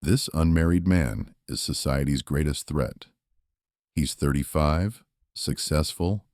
This unmarried man is society's greatest threat. He's 35, successful,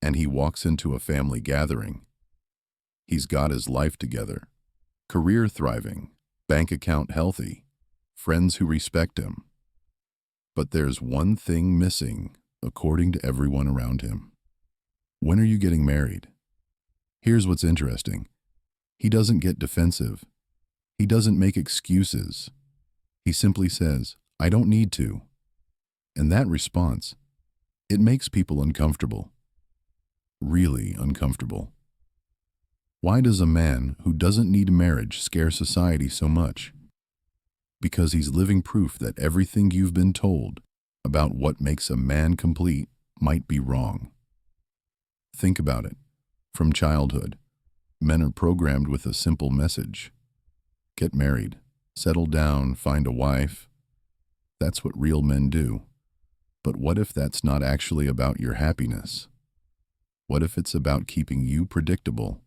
and he walks into a family gathering. He's got his life together, career thriving, bank account healthy, friends who respect him. But there's one thing missing, according to everyone around him. When are you getting married? Here's what's interesting. He doesn't get defensive. He doesn't make excuses. He simply says, I don't need to. And that response, it makes people uncomfortable. Really uncomfortable. Why does a man who doesn't need marriage scare society so much? Because he's living proof that everything you've been told about what makes a man complete might be wrong. Think about it. From childhood, men are programmed with a simple message. Get married, settle down, find a wife. That's what real men do. But what if that's not actually about your happiness? What if it's about keeping you predictable?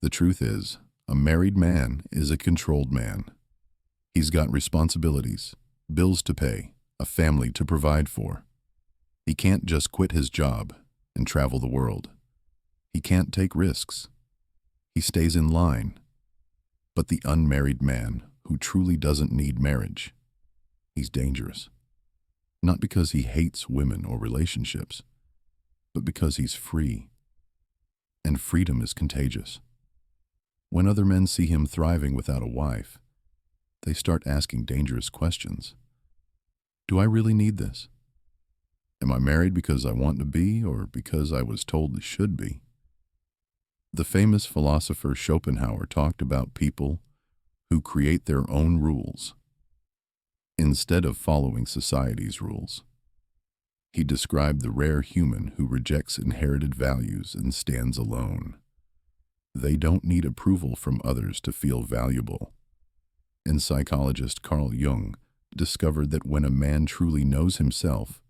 The truth is, a married man is a controlled man. He's got responsibilities, bills to pay, a family to provide for. He can't just quit his job and travel the world. He can't take risks. He stays in line. But the unmarried man who truly doesn't need marriage, he's dangerous. Not because he hates women or relationships, but because he's free. And freedom is contagious. When other men see him thriving without a wife, they start asking dangerous questions. Do I really need this? Am I married because I want to be or because I was told I should be? The famous philosopher Schopenhauer talked about people who create their own rules instead of following society's rules. He described the rare human who rejects inherited values and stands alone. They don't need approval from others to feel valuable. And psychologist Carl Jung discovered that when a man truly knows himself,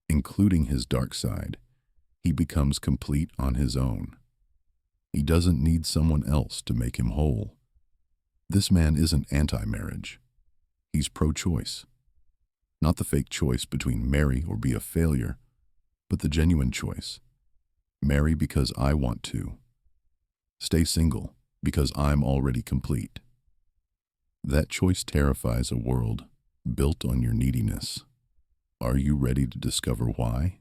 including his dark side, he becomes complete on his own. He doesn't need someone else to make him whole. This man isn't anti-marriage. He's pro-choice. Not the fake choice between marry or be a failure, but the genuine choice. Marry because I want to. Stay single because I'm already complete. That choice terrifies a world built on your neediness. Are you ready to discover why?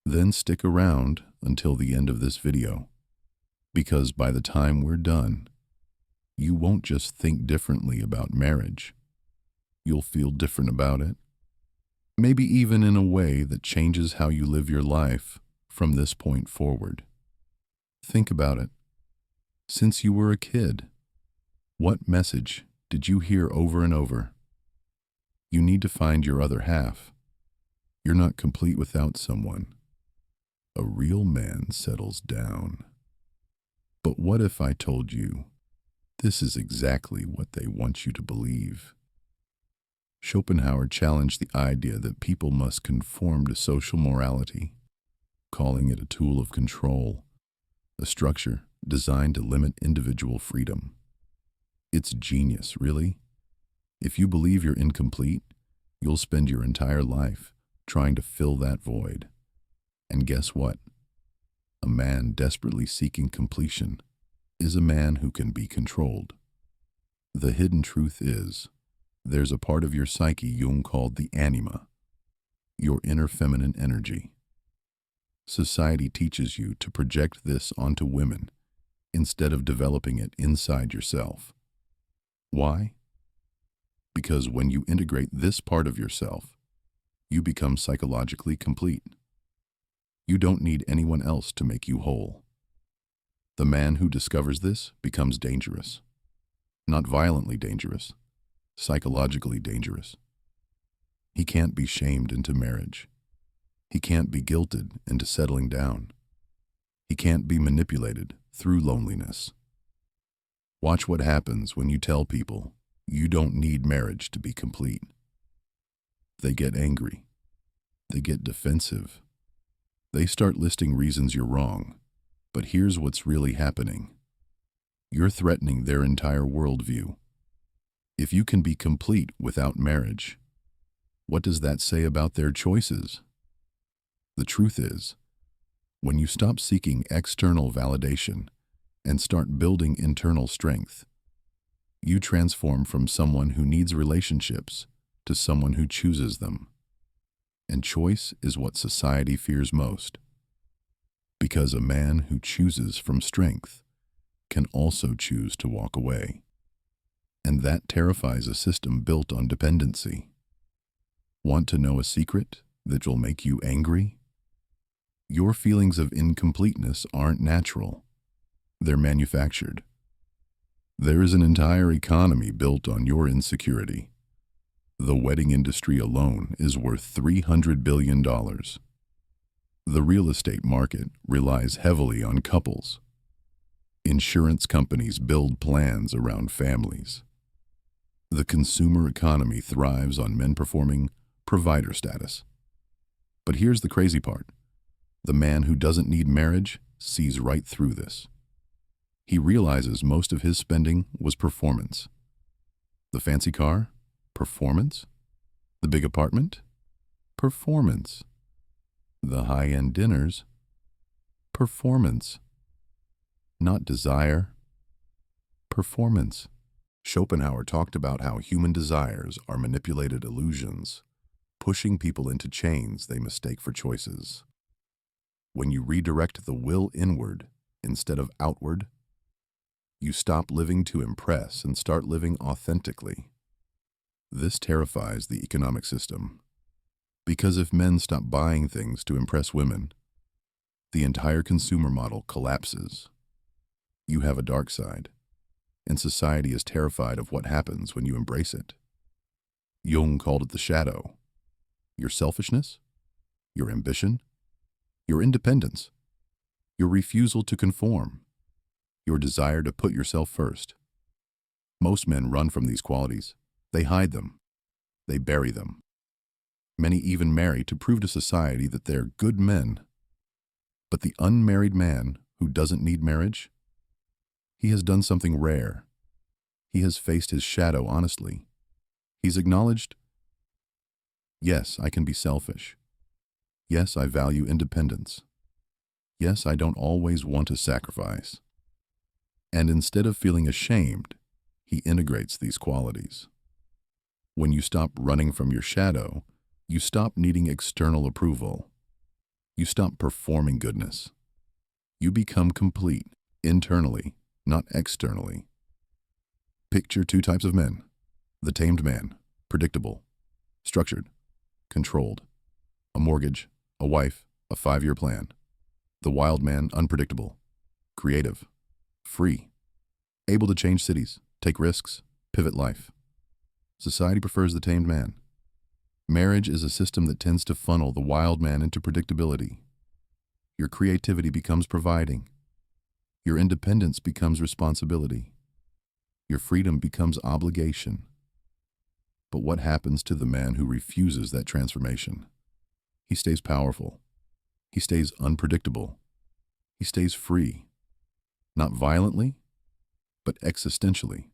Then stick around until the end of this video, because by the time we're done, you won't just think differently about marriage. You'll feel different about it. Maybe even in a way that changes how you live your life from this point forward. Think about it. Since you were a kid, what message did you hear over and over? You need to find your other half. You're not complete without someone. A real man settles down. But what if I told you this is exactly what they want you to believe? Schopenhauer challenged the idea that people must conform to social morality, calling it a tool of control, a structure designed to limit individual freedom. It's genius, really. If you believe you're incomplete, you'll spend your entire life trying to fill that void. And guess what? A man desperately seeking completion is a man who can be controlled. The hidden truth is, there's a part of your psyche Jung called the anima, your inner feminine energy. Society teaches you to project this onto women instead of developing it inside yourself. Why? Because when you integrate this part of yourself, you become psychologically complete. You don't need anyone else to make you whole. The man who discovers this becomes dangerous. Not violently dangerous, psychologically dangerous. He can't be shamed into marriage. He can't be guilted into settling down. He can't be manipulated through loneliness. Watch what happens when you tell people you don't need marriage to be complete. They get angry. They get defensive. They start listing reasons you're wrong. But here's what's really happening. You're threatening their entire worldview. If you can be complete without marriage, what does that say about their choices? The truth is, when you stop seeking external validation and start building internal strength, you transform from someone who needs relationships to someone who chooses them. And choice is what society fears most, because a man who chooses from strength can also choose to walk away. And that terrifies a system built on dependency. Want to know a secret that will make you angry? Your feelings of incompleteness aren't natural. They're manufactured. There is an entire economy built on your insecurity. The wedding industry alone is worth $300 billion. The real estate market relies heavily on couples. Insurance companies build plans around families. The consumer economy thrives on men performing provider status. But here's the crazy part. The man who doesn't need marriage sees right through this. He realizes most of his spending was performance. The fancy car? Performance. The big apartment? Performance. The high-end dinners? Performance. Not desire. Performance. Schopenhauer talked about how human desires are manipulated illusions, pushing people into chains they mistake for choices. When you redirect the will inward instead of outward, you stop living to impress and start living authentically. This terrifies the economic system, because if men stop buying things to impress women, the entire consumer model collapses. You have a dark side, and society is terrified of what happens when you embrace it. Jung called it the shadow. Your selfishness, your ambition, your independence, your refusal to conform, your desire to put yourself first. Most men run from these qualities. They hide them. They bury them. Many even marry to prove to society that they're good men. But the unmarried man who doesn't need marriage, he has done something rare. He has faced his shadow honestly. He's acknowledged, yes, I can be selfish. Yes, I value independence. Yes, I don't always want to sacrifice. And instead of feeling ashamed, he integrates these qualities. When you stop running from your shadow, you stop needing external approval. You stop performing goodness. You become complete internally, not externally. Picture two types of men. The tamed man, predictable, structured, controlled. A mortgage, a wife, a 5-year plan. The wild man, unpredictable, creative, free, able to change cities, take risks, pivot life. Society prefers the tamed man. Marriage is a system that tends to funnel the wild man into predictability. Your creativity becomes providing. Your independence becomes responsibility. Your freedom becomes obligation. But what happens to the man who refuses that transformation? He stays powerful. He stays unpredictable. He stays free. Not violently, but existentially.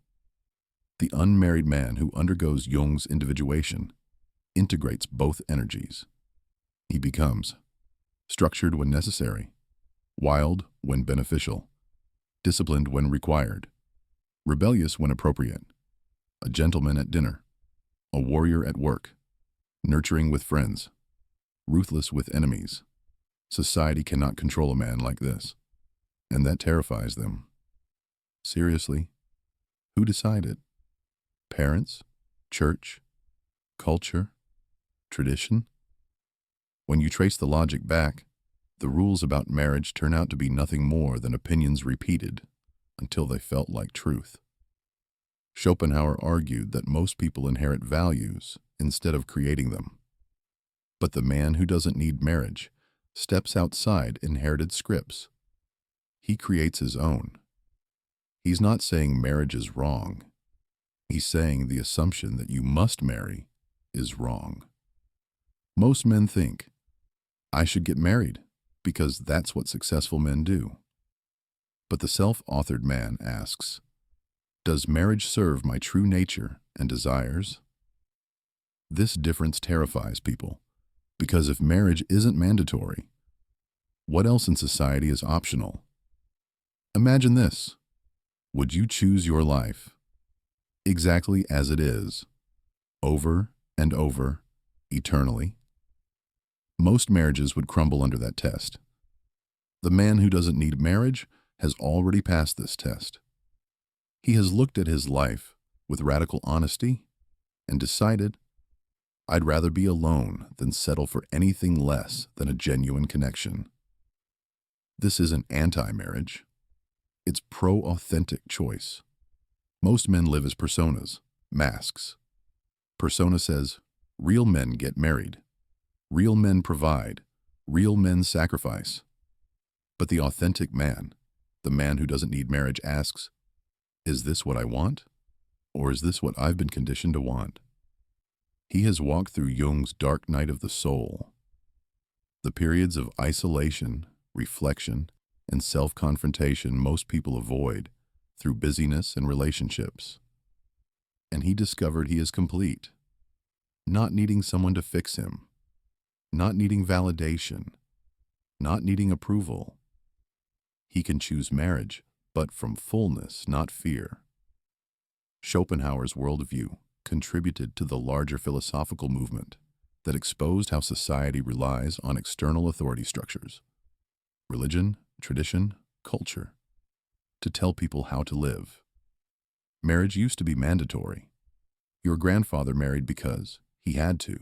The unmarried man who undergoes Jung's individuation integrates both energies. He becomes structured when necessary, wild when beneficial, disciplined when required, rebellious when appropriate, a gentleman at dinner, a warrior at work, nurturing with friends, ruthless with enemies. Society cannot control a man like this, and that terrifies them. Seriously, who decided? Parents? Church? Culture? Tradition? When you trace the logic back, the rules about marriage turn out to be nothing more than opinions repeated until they felt like truth. Schopenhauer argued that most people inherit values instead of creating them. But the man who doesn't need marriage steps outside inherited scripts. He creates his own. He's not saying marriage is wrong. He's saying the assumption that you must marry is wrong. Most men think, I should get married because that's what successful men do. But the self-authored man asks, does marriage serve my true nature and desires? This difference terrifies people, because if marriage isn't mandatory, what else in society is optional? Imagine this. Would you choose your life exactly as it is, over and over, eternally? Most marriages would crumble under that test. The man who doesn't need marriage has already passed this test. He has looked at his life with radical honesty and decided, I'd rather be alone than settle for anything less than a genuine connection. This isn't anti-marriage. It's pro-authentic choice. Most men live as personas, masks. Persona says, real men get married. Real men provide. Real men sacrifice. But the authentic man, the man who doesn't need marriage, asks, is this what I want? Or is this what I've been conditioned to want? He has walked through Jung's dark night of the soul, the periods of isolation, reflection, and self-confrontation most people avoid through busyness and relationships. And he discovered he is complete, not needing someone to fix him, not needing validation, not needing approval. He can choose marriage, but from fullness, not fear. Schopenhauer's worldview contributed to the larger philosophical movement that exposed how society relies on external authority structures, religion, tradition, culture, to tell people how to live. Marriage used to be mandatory. Your grandfather married because he had to,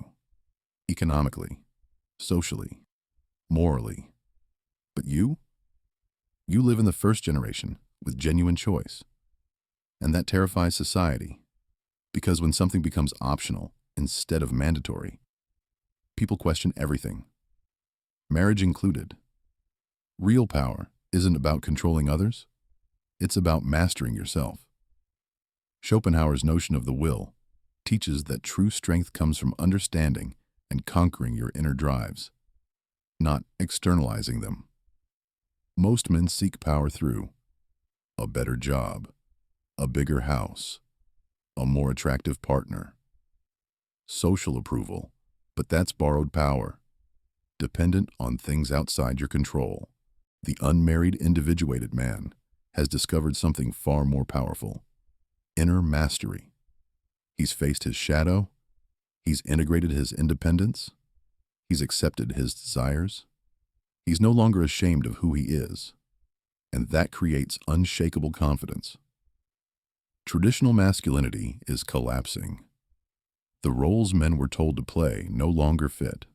economically, socially, morally. But you live in the first generation with genuine choice. And that terrifies society, because when something becomes optional instead of mandatory, people question everything, marriage included. Real power isn't about controlling others, it's about mastering yourself. Schopenhauer's notion of the will teaches that true strength comes from understanding and conquering your inner drives, not externalizing them. Most men seek power through a better job, a bigger house, a more attractive partner, social approval, but that's borrowed power, dependent on things outside your control. The unmarried, individuated man has discovered something far more powerful: inner mastery. He's faced his shadow, he's integrated his independence, he's accepted his desires. He's no longer ashamed of who he is, and that creates unshakable confidence. Traditional masculinity is collapsing. The roles men were told to play no longer fit.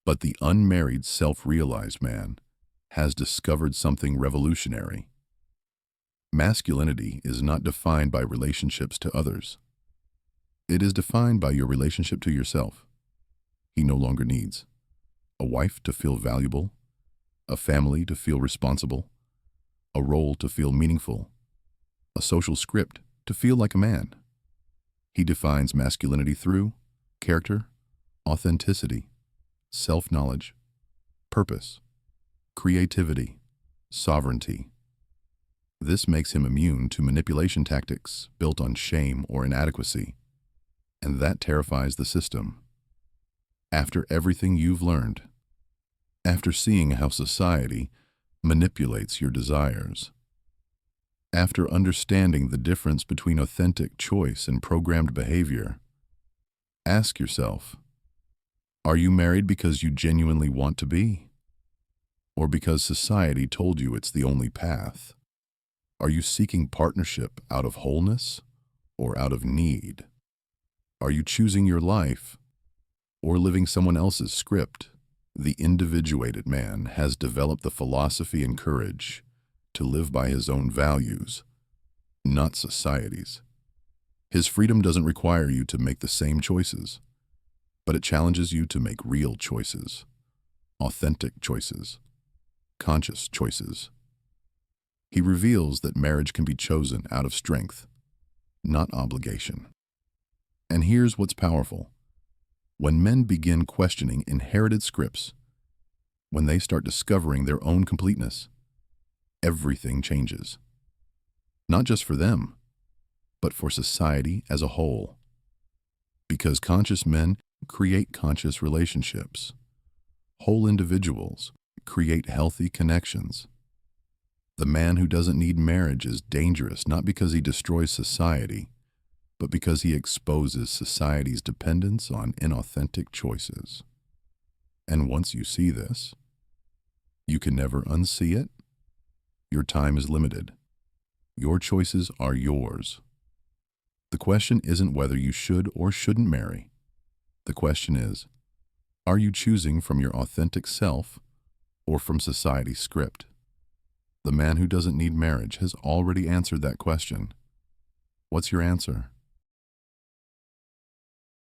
But the unmarried, self-realized man has discovered something revolutionary. Masculinity is not defined by relationships to others. It is defined by your relationship to yourself. He no longer needs a wife to feel valuable, a family to feel responsible, a role to feel meaningful, a social script to feel like a man. He defines masculinity through character, authenticity, self-knowledge, purpose, creativity, sovereignty. This makes him immune to manipulation tactics built on shame or inadequacy, and that terrifies the system. After everything you've learned, after seeing how society manipulates your desires, after understanding the difference between authentic choice and programmed behavior, ask yourself, are you married because you genuinely want to be? Or because society told you it's the only path? Are you seeking partnership out of wholeness or out of need? Are you choosing your life or living someone else's script? The individuated man has developed the philosophy and courage to live by his own values, not society's. His freedom doesn't require you to make the same choices, but it challenges you to make real choices, authentic choices, conscious choices. He reveals that marriage can be chosen out of strength, not obligation. And here's what's powerful. When men begin questioning inherited scripts, when they start discovering their own completeness, everything changes. Not just for them, but for society as a whole. Because conscious men create conscious relationships. Whole individuals create healthy connections. The man who doesn't need marriage is dangerous not because he destroys society, but because he exposes society's dependence on inauthentic choices. And once you see this, you can never unsee it. Your time is limited. Your choices are yours. The question isn't whether you should or shouldn't marry. The question is, are you choosing from your authentic self or from society's script? The man who doesn't need marriage has already answered that question. What's your answer?